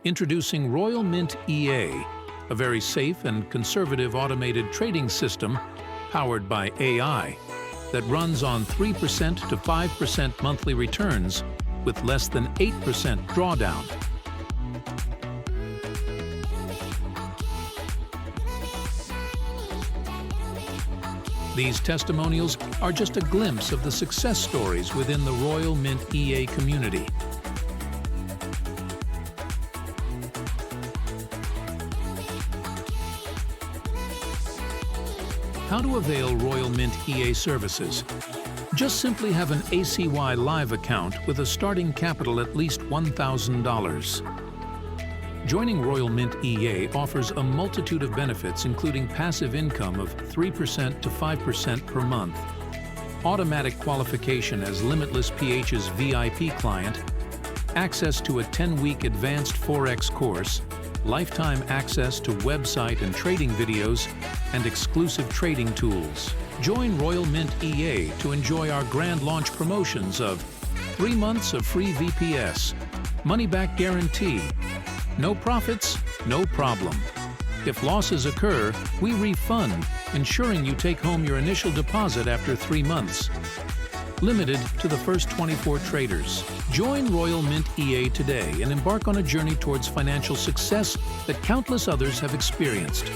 Introducing Royal Mint EA, a very safe and conservative automated trading system powered by AI that runs on 3% to 5% monthly returns with less than 8% drawdown. These testimonials are just a glimpse of the success stories within the Royal Mint EA community. How to avail Royal Mint EA services? Just simply have an ACY Live account with a starting capital at least $1,000. Joining Royal Mint EA offers a multitude of benefits, including passive income of 3% to 5% per month, automatic qualification as Limitless PH's VIP client, access to a 10-week advanced Forex course, lifetime access to website and trading videos, and exclusive trading tools. Join Royal Mint EA to enjoy our grand launch promotions of 3 months of free VPS, money-back guarantee, no profits, no problem. If losses occur, we refund, ensuring you take home your initial deposit after 3 months. Limited to the first 24 traders. Join Royal Mint EA today and embark on a journey towards financial success that countless others have experienced.